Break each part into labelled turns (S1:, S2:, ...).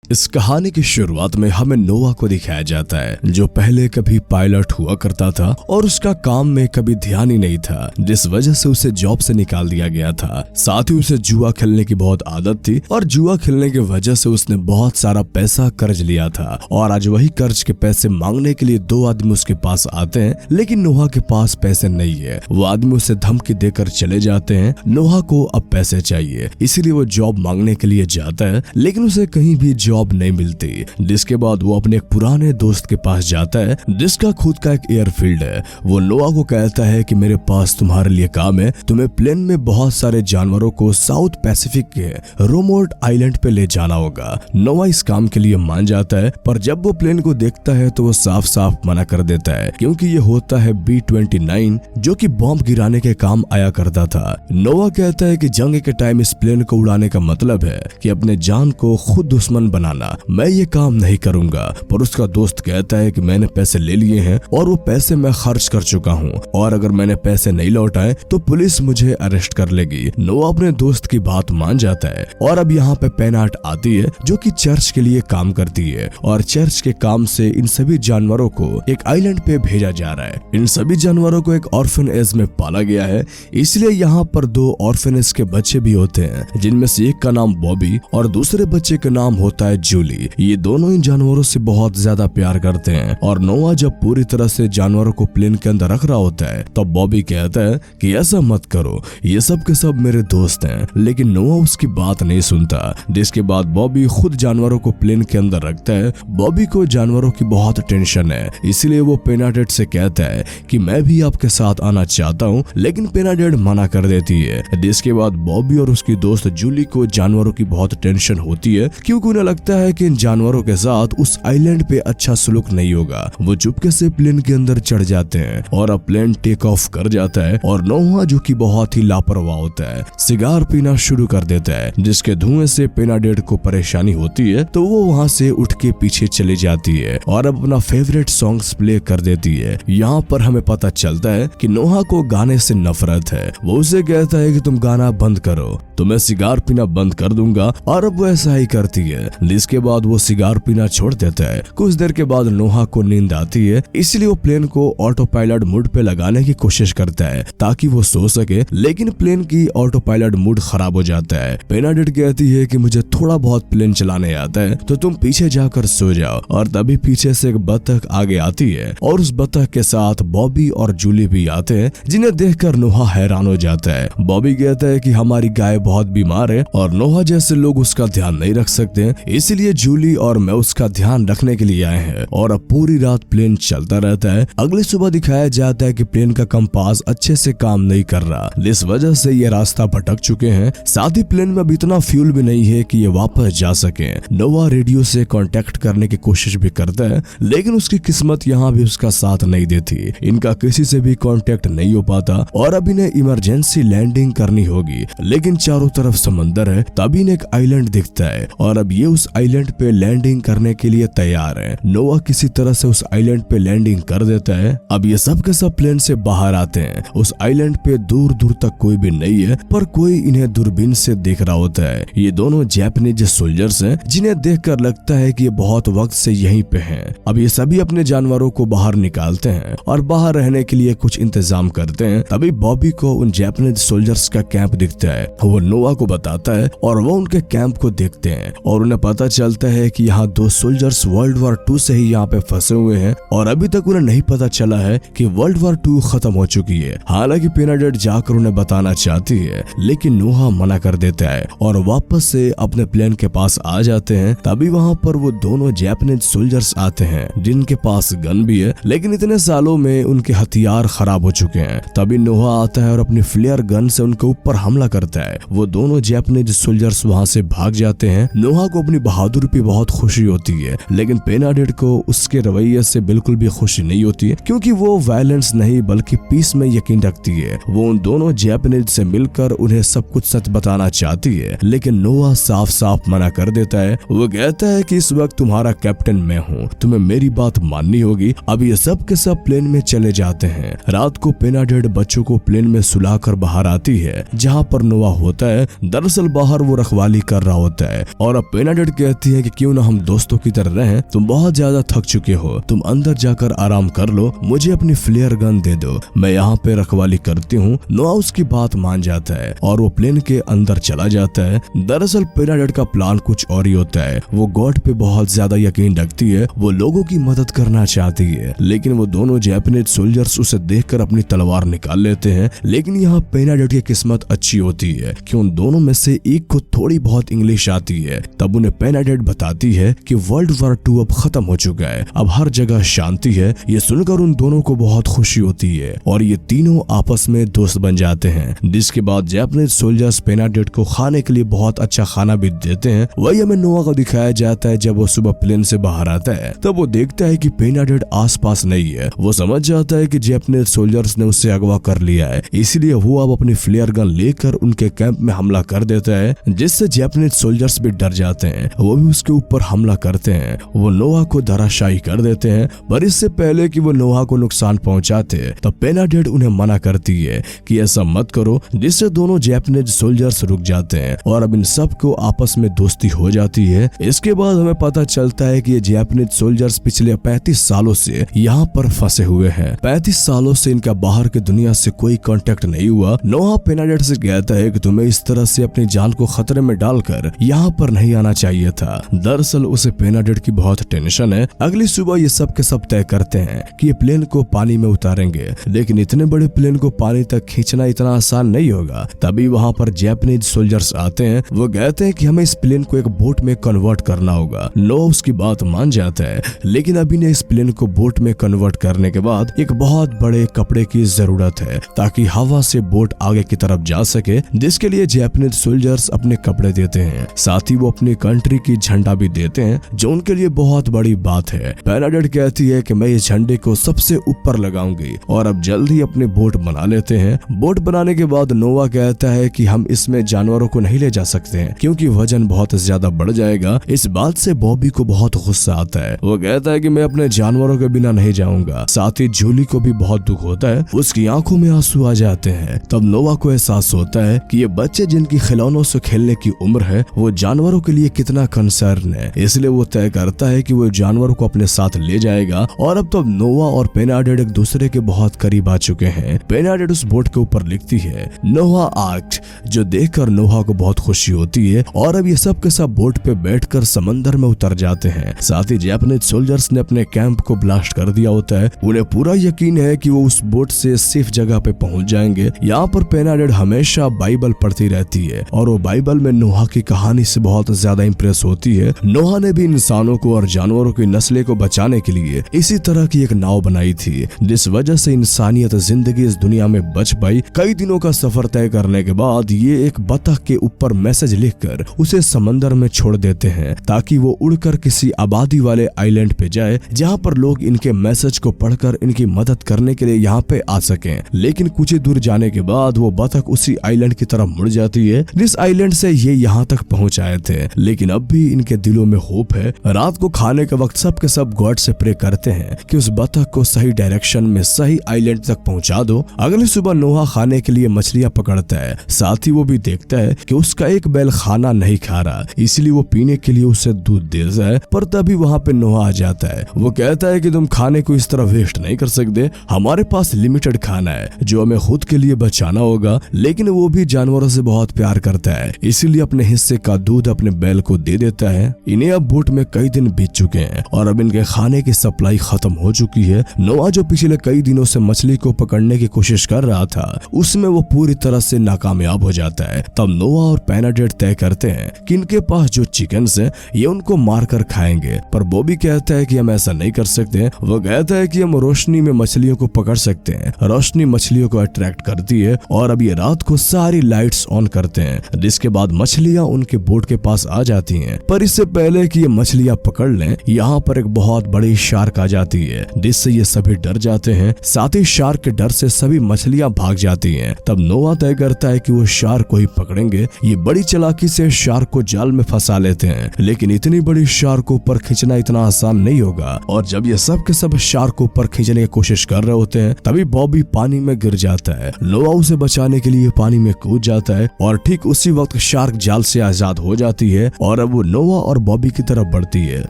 S1: इस कहानी की शुरुआत में हमें नोआ को दिखाया जाता है, जो पहले कभी पायलट हुआ करता था और उसका काम में कभी ध्यान ही नहीं था, जिस वजह से उसे जॉब से निकाल दिया गया था। साथ ही उसे जुआ खेलने की बहुत आदत थी और जुआ खेलने की वजह से उसने बहुत सारा पैसा कर्ज लिया था और आज वही कर्ज के पैसे मांगने के लिए दो आदमी उसके पास आते हैं, लेकिन नोआ के पास पैसे नहीं है। वो आदमी उसे धमकी देकर चले जाते हैं। नोआ को अब पैसे चाहिए, इसीलिए वो जॉब मांगने के लिए जाता है, लेकिन उसे कहीं भी जॉब नहीं मिलती। जिसके बाद वो अपने एक पुराने दोस्त के पास जाता है, जिसका खुद का एक एयरफील्ड है। वो नोआ को कहता है कि मेरे पास तुम्हारे लिए काम है, तुम्हें प्लेन में बहुत सारे जानवरों को साउथ पैसिफिक के रोमोट आइलैंड पे ले जाना होगा। नोआ इस काम के लिए मान जाता है, पर जब वो प्लेन को देखता है तो वो साफ साफ मना कर देता है, क्योंकि ये होता है B-29, जो कि बॉम्ब गिराने के काम आया करता था। नोआ कहता है कि जंग के टाइम इस प्लेन को उड़ाने का मतलब है कि अपने जान को खुद दुश्मन बनाना। मैं ये काम नहीं करूंगा। पर उसका दोस्त कहता है कि मैंने पैसे ले लिए हैं और वो पैसे मैं खर्च कर चुका हूँ, और अगर मैंने पैसे नहीं लौटाए तो पुलिस मुझे अरेस्ट कर लेगी। नोआ अपने दोस्त की बात मान जाता है और अब यहाँ पे पेनाट आती है, जो कि चर्च के लिए काम करती है, और चर्च के काम से इन सभी जानवरों को एक आइलैंड पे भेजा जा रहा है। इन सभी जानवरों को एक ऑर्फनेज में पाला गया है, इसलिए यहाँ पर दो ऑर्फनेज के बच्चे भी होते हैं, जिनमें से एक का नाम बॉबी और दूसरे बच्चे का नाम होता है जूली। ये दोनों इन जानवरों से बहुत ज्यादा प्यार करते हैं, और नोआ जब पूरी तरह से जानवरों को प्लेन के अंदर रख रहा होता है तब बॉबी कहता है कि ऐसा मत करो, ये सब के सब मेरे दोस्त हैं। लेकिन नोआ उसकी बात नहीं सुनता, जिसके बाद बॉबी खुद जानवरों को प्लेन के अंदर रखता है। बॉबी को जानवरों की बहुत टेंशन है, इसलिए वो पेनाडेट से कहता है कि मैं भी आपके साथ आना चाहता हूँ, लेकिन पेनाडेट मना कर देती है। जिसके बाद बॉबी और उसकी दोस्त जूली को जानवरों की बहुत टेंशन होती है, क्योंकि उन्हें लगता है कि इन जानवरों के साथ उस आइलैंड पे अच्छा सलूक नहीं होगा। वो चुपके से प्लेन के अंदर चढ़ जाते हैं और अब प्लेन टेक ऑफ कर जाता है, और नोआ, जो कि बहुत ही लापरवाह होता है, सिगार पीना शुरू कर देता है, जिसके धुएं से पेनाडेट को परेशानी होती है, तो वो वहाँ से उठ के पीछे चली जाती है और अब अपना फेवरेट सॉन्ग्स प्ले कर देती है। यहाँ पर हमें पता चलता है कि नोआ को गाने से नफरत है। वो उसे कहता है कि तुम गाना बंद करो तो मैं सिगार पीना बंद कर दूंगा, और अब वो ऐसा ही करती है। जिसके बाद वो सिगार पीना छोड़ देता है। कुछ देर के बाद नोआ को नींद आती है, इसलिए वो प्लेन को ऑटो पायलट मोड पे लगाने की कोशिश करता है ताकि वो सो सके, लेकिन प्लेन की ऑटो पायलट मोड खराब हो जाता है। पेनाडेट कहती है कि मुझे थोड़ा बहुत प्लेन चलाने आता है, तो तुम पीछे जाकर सो जाओ, और तभी पीछे से एक बतख आगे आती है और उस बतख के साथ बॉबी और जूली भी आते हैं, जिन्हें देखकर नोआ हैरान हो जाता है। बॉबी कहता है कि हमारी गाय बहुत बीमार है और नोआ जैसे लोग उसका ध्यान नहीं रख सकते, इसलिए जूली और मैं उसका ध्यान रखने के लिए आए हैं। और अब पूरी रात प्लेन चलता रहता है। अगली सुबह दिखाया जाता है कि प्लेन का कंपास अच्छे से काम नहीं कर रहा, जिस वजह से ये रास्ता भटक चुके हैं। साथ ही प्लेन में अब इतना फ्यूल भी नहीं है कि ये वापस जा सके। नोआ रेडियो से कांटेक्ट करने की कोशिश भी करता है, लेकिन उसकी किस्मत यहाँ भी उसका साथ नहीं देती। इनका किसी से भी कांटेक्ट नहीं हो पाता और अब इन्हें इमरजेंसी लैंडिंग करनी होगी, लेकिन चारों तरफ समंदर है। तभी इन्हें एक आइलैंड दिखता है और अब ये उस आइलैंड पे लैंडिंग करने के लिए तैयार है। नोआ किसी तरह से उस आइलैंड पे लैंडिंग कर देता है। अब ये सब के सब प्लेन से बाहर आते हैं। उस आइलैंड पे दूर दूर तक कोई भी नहीं है, पर कोई इन्हें दूरबीन से देख रहा होता है। ये दोनों जापानीज सोल्जर्स हैं, जिन्हें देखकर लगता है कि ये बहुत वक्त से यहीं पे हैं। अब ये सभी अपने जानवरों को बाहर निकालते हैं और बाहर रहने के लिए कुछ इंतजाम करते हैं। तभी बॉबी को उन जापानीज सोल्जर्स का कैंप दिखता है। वो नोआ को बताता है और वो उनके कैंप को देखते हैं और उन्हें पता चलता है कि यहाँ दो सोल्जर्स वर्ल्ड वॉर 2 से ही यहाँ पे फंसे हुए हैं, और अभी तक उन्हें नहीं पता चला है कि वर्ल्ड वॉर 2 खत्म हो चुकी है। हालांकि पेनाडेट जाकर उन्हें बताना चाहती है, लेकिन नोआ मना कर देता है और वापस से अपने प्लेन के पास आ जाते हैं। तभी वहाँ पर वो दोनों जापानीज सोल्जर्स आते हैं, जिनके पास गन भी है, लेकिन इतने सालों में उनके हथियार खराब हो चुके हैं। तभी नोआ आता है और अपनी फ्लेयर गन से उनके ऊपर हमला करता है। वो दोनों जापानीज सोल्जर्स वहाँ से भाग जाते हैं। नोआ को अपनी बहादुरी पे बहुत खुशी होती है, लेकिन पेनाडेट को उसके रवैये से बिल्कुल भी खुशी नहीं होती है, क्योंकि वो वायलेंस नहीं बल्कि पीस में यकीन रखती है। वो उन दोनों जापानीज से मिलकर उन्हें सब कुछ सच बताना चाहती है, लेकिन नोआ साफ साफ मना कर देता है। वो कहता है कि इस वक्त तुम्हारा कैप्टन मैं हूँ, तुम्हें मेरी बात माननी होगी। अब ये सब के सब प्लेन में चले जाते हैं। रात को पेनाडेट बच्चों को प्लेन में सुलाकर बाहर आती है, जहाँ पर नोआ होता है। दरअसल बाहर वो रखवाली कर रहा होता है, और अब पेनाडेट कहती है कि क्यों ना हम दोस्तों की तरह रहें, तुम बहुत ज्यादा थक चुके हो, तुम अंदर जाकर आराम कर लो, मुझे अपनी फ्लेयर गन दे दो, मैं यहाँ पे रखवाली करती हूँ। नोआ उसकी बात मान जाता है और वो प्लेन के अंदर चला जाता है। दरअसल पेनाडेट का प्लान कुछ और ही होता है। वो गॉड पे बहुत ज्यादा यकीन रखती है, वो लोगों की मदद करना चाहती है, लेकिन वो दोनों जापानीज सोल्जर्स उसे देखकर अपनी तलवार निकाल लेते हैं। लेकिन यहाँ पेनाडेट की किस्मत अच्छी होती है कि उन दोनों में से एक को थोड़ी बहुत इंग्लिश आती है। तब उन्हें पेनाडेट बताती है कि वर्ल्ड वॉर 2 अब खत्म हो चुका है, अब हर जगह शांति है। ये सुनकर उन दोनों को बहुत खुशी होती है और ये तीनों आपस में दोस्त बन जाते हैं। जिसके बाद जापानीज सोल्जर्स पेनाडेट को खाने के लिए बहुत अच्छा खाना भी देते हैं। वही हमें नोआ को दिखाया जाता है जब वो सुबह प्लेन से बाहर आता है, तब वो देखता है कि पेनाडेट आसपास नहीं है। वो समझ जाता है कि जापानीज सोल्जर्स ने उससे अगवा कर लिया है, इसलिए वो अब अपनी फ्लेयर गन लेकर उनके कैंप में हमला कर देता है, जिससे जापानीज सोल्जर्स भी डर जाते हैं। वो भी उसके ऊपर हमला करते हैं। वो नोआ को धराशायी कर देते हैं, पर इससे पहले कि वो नोआ को नुकसान पहुंचाते तब पेनाडेट उन्हें मना करती है कि ऐसा मत करो, जिससे दोनों जापानीज सोल्जर्स रुक जाते हैं और अब इन सब को आपस में दोस्ती हो जाती है। इसके बाद हमें पता चलता है कि ये जापानीज सोल्जर्स पिछले 35 सालों से यहाँ पर फंसे हुए हैं। 35 सालों से इनका बाहर की दुनिया से कोई कांटेक्ट नहीं हुआ। नोआ पेनाडेट से कहता है कि तुम्हें इस तरह से अपनी जान को खतरे में डालकर यहाँ पर नहीं आना चाहिए था। दरअसल उसे पेनाडेट की बहुत टेंशन है। अगली सुबह ये सब के सब तय करते हैं कि ये प्लेन को पानी में उतारेंगे, लेकिन इतने बड़े प्लेन को पानी तक खींचना इतना आसान नहीं होगा। तभी वहाँ पर जापानीज सोल्जर्स आते हैं। वो कहते हैं कि हमें इस प्लेन को एक बोट में कन्वर्ट करना होगा। नोआ उसकी बात मान जाता है, लेकिन अभी ने इस प्लेन को बोट में कन्वर्ट करने के बाद एक बहुत बड़े कपड़े की जरूरत है ताकि हवा से बोट आगे की तरफ जा सके, जिसके लिए जापानीज सोल्जर्स अपने कपड़े देते हैं। साथ ही वो अपनी कंट्री की झंडा भी देते हैं, जो उनके लिए बहुत बड़ी बात है। पेनाडेट कहती है कि मैं इस झंडे को सबसे ऊपर लगाऊंगी और अब जल्द ही अपने बोट बना लेते हैं। बोट बनाने के बाद नोआ कहता है कि हम इसमें जानवरों को नहीं ले जा सकते हैं क्योंकि वजन बहुत ज्यादा बढ़ जाएगा। इस बात से बॉबी को बहुत गुस्सा आता है। वो कहता है कि मैं अपने जानवरों के बिना नहीं जाऊंगा। साथ ही जूली को भी बहुत दुख होता है, उसकी आंखों में आंसू आ जाते हैं। तब नोआ को एहसास होता है कि ये बच्चे जिनकी खिलौनों से खेलने की उम्र है, वो जानवरों के लिए कितना कंसर्न है। इसलिए वो तय करता है कि वो जानवरों को अपने साथ ले जाएगा। और अब तो नोआ और पेनाडेट एक दूसरे के बहुत करीब आ चुके हैं। पेनाडेट उस बोट के ऊपर लिखती है नोआ आर्क्ड, जो देखकर नोआ को बहुत खुशी होती है। और अब ये सब के सब बोट पे बैठकर समंदर में उतर जाते हैं। साथ ही जापानीज सोल्जर्स ने अपने कैंप को ब्लास्ट कर दिया होता है। उन्हें पूरा यकीन है कि वो उस बोट से सेफ जगह पे पहुंच जाएंगे। यहाँ पर पेनाडेट हमेशा बाइबल पढ़ती रहती है और वो बाइबल में नोआ की कहानी से बहुत ज्यादा इंप्रेस होती है। नोआ ने भी इंसानों को और जानवरों की नस्लें को बचाने के लिए इसी तरह की एक नाव बनाई थी, जिस वजह से इंसानियत जिंदगी इस दुनिया में बच पाई। कई दिनों का सफर तय करने के बाद ये एक बतख के ऊपर मैसेज लिखकर उसे समंदर में छोड़ देते हैं ताकि वो उड़कर किसी आबादी वाले आइलैंड पे जाए, जहाँ पर लोग इनके मैसेज को पढ़कर इनकी मदद करने के लिए यहाँ पे आ सकें। लेकिन कुछ ही दूर जाने के बाद वो बतख उसी आइलैंड की तरफ मुड़ जाती है जिस आइलैंड से ये यहाँ तक पहुँच आए थे। लेकिन अब भी इनके दिलों में होप है। रात को खाने के वक्त सब के सब गॉड से प्रे करते हैं कि उस बतख को सही डायरेक्शन में सही आइलैंड तक पहुंचा दो। अगली सुबह नोआ खाने के लिए मछलियां पकड़ता है। साथ ही वो भी देखता है कि उसका एक बैल खाना नहीं खा रहा, इसलिए वो पीने के लिए उसे दूध देता है। पर तभी वहाँ पे नोआ आ जाता है। वो कहता है कि तुम खाने को इस तरह वेस्ट नहीं कर सकते, हमारे पास लिमिटेड खाना है जो हमें खुद के लिए बचाना होगा। लेकिन वो भी जानवरों से बहुत प्यार करता है, इसीलिए अपने हिस्से का दूध अपने बैल को दे देता है। इन्हें अब बोट में कई दिन बीत चुके हैं और अब इनके खाने की सप्लाई खत्म हो चुकी है। नोआ जो पिछले कई दिनों से मछली को पकड़ने की कोशिश कर रहा था, उसमें वो पूरी तरह से नाकामयाब हो जाता है। तब नोआ और पेनाडेट तय करते हैं कि इनके पास जो चिकन्स है ये उनको मारकर खाएंगे। पर बॉबी कहता है कि हम ऐसा नहीं कर सकते। वो कहता है कि हम रोशनी में मछलियों को पकड़ सकते हैं। रोशनी मछलियों को अट्रैक्ट करती है और अब ये रात को सारी लाइट्स ऑन करते हैं, जिसके बाद मछलियां उनके बोट के पास आ जाती हैं। पर इससे पहले कि ये मछलियां पकड़ लें, यहाँ पर एक बहुत बड़ी शार्क आ जाती है, जिससे ये सभी डर जाते हैं। साथ ही शार्क के डर से सभी मछलियां भाग जाती हैं। तब नोआ तय करता है कि वो शार्क को ही पकड़ेंगे। ये बड़ी चालाकी से शार्क को जाल में फंसा लेते हैं, लेकिन इतनी बड़ी शार्क को ऊपर खींचना इतना आसान नहीं होगा। और जब ये सब के सब शार्क को ऊपर खींचने की कोशिश कर रहे होते हैं, तभी बॉबी पानी में गिर जाता है। नोआ उसे बचाने के लिए पानी में कूद जाता है और ठीक उसी वक्त शार्क जाल से आजाद हो जाती है और अब जब वो नोवा और बॉबी की तरफ बढ़ती है,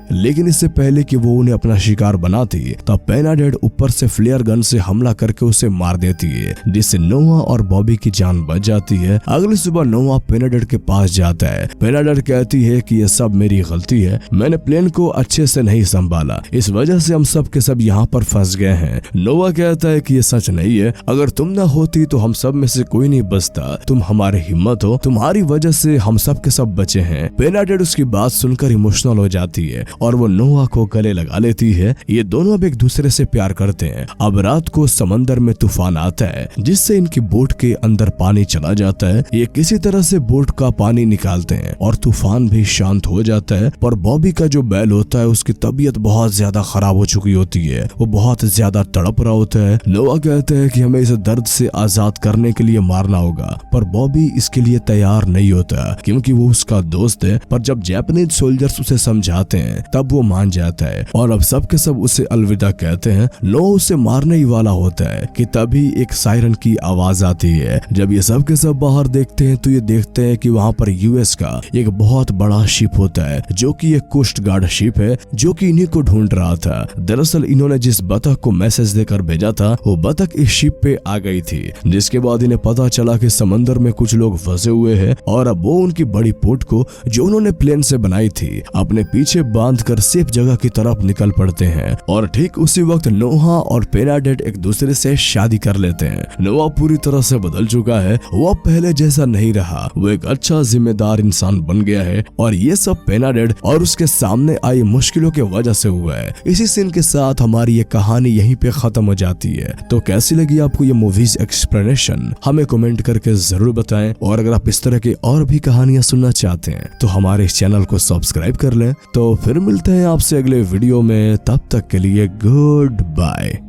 S1: लेकिन इससे पहले कि वो उन्हें अपना शिकार बनाती तब पेनाडेड ऊपर से फ्लेयर गन से हमला करके उसे मार देती है, जिससे नोवा और बॉबी की जान बच जाती है। अगली सुबह नोवा पेनाडेड के पास जाता है। पेनाडेड कहती है कि ये सब मेरी गलती है, मैंने प्लेन को अच्छे से नहीं संभाला, इस वजह से हम सब के सब यहाँ पर फंस गए हैं। नोवा कहता है कि ये सच नहीं है, अगर तुम ना होती तो हम सब में से कोई नहीं बचता, तुम हमारी हिम्मत हो, तुम्हारी वजह से हम सब के सब बचे हैं। पेनाडेड उसकी बात सुनकर इमोशनल हो जाती है और वो नोवा को गले लगा लेती है। ये दोनों अब एक दूसरे से प्यार करते हैं। अब रात को समंदर में तूफान आता है, जिससे इनकी बोट के अंदर पानी चला जाता है। ये किसी तरह से बोट का पानी निकालते हैं और तूफान भी शांत हो जाता है। पर बॉबी का जो बैल होता है उसकी तबीयत बहुत ज्यादा खराब हो चुकी होती है, वो बहुत ज्यादा तड़प रहा होता है। नोवा कहते हैं कि हमें इस दर्द से आजाद करने के लिए मारना होगा, पर बॉबी इसके लिए तैयार नहीं होता क्योंकि वो उसका दोस्त है। पर जब जापानीज सोल्जर्स उसे समझाते हैं तब वो मान जाता है और अब सब के सब उसे अलविदा कहते हैं। नो उसे मारने ही वाला होता है कि तभी एक सायरन की आवाज आती है। जब ये सब के सब बाहर देखते हैं तो ये देखते हैं कि वहाँ पर यूएस का एक बहुत बड़ा शिप होता है, जो कि एक कोस्ट गार्ड शिप है, जो कि इन्हीं को ढूंढ रहा था। दरअसल इन्होंने जिस बतख को मैसेज देकर भेजा था वो बतख इस शिप पे आ गई थी, जिसके बाद इन्हें पता चला कि समंदर में कुछ लोग फंसे हुए हैं और अब वो उनकी बड़ी बोट को जो उन्होंने प्लेन से बनाई थी अपने पीछे बांध कर सेफ जगह की तरफ निकल पड़ते हैं। और ठीक उसी वक्त नोहा और पेनाडेड एक दूसरे से शादी कर लेते हैं। नोवा पूरी तरह से बदल चुका है, वो पहले जैसा नहीं रहा, वो एक अच्छा जिम्मेदार इंसान बन गया है और ये सब पेनाडेड और उसके सामने आई मुश्किलों के वजह से हुआ है। इसी सीन के साथ हमारी ये कहानी यहीं पे खत्म हो जाती है। तो कैसी लगी आपको ये मूवीज एक्सप्लेनेशन, हमें कमेंट करके जरूर बताएं। और अगर आप इस तरह की और भी कहानियां सुनना चाहते हैं तो हमारे इस चैनल को सब्सक्राइब कर लें। तो फिर मिलते हैं आपसे अगले वीडियो में, तब तक के लिए गुड बाय।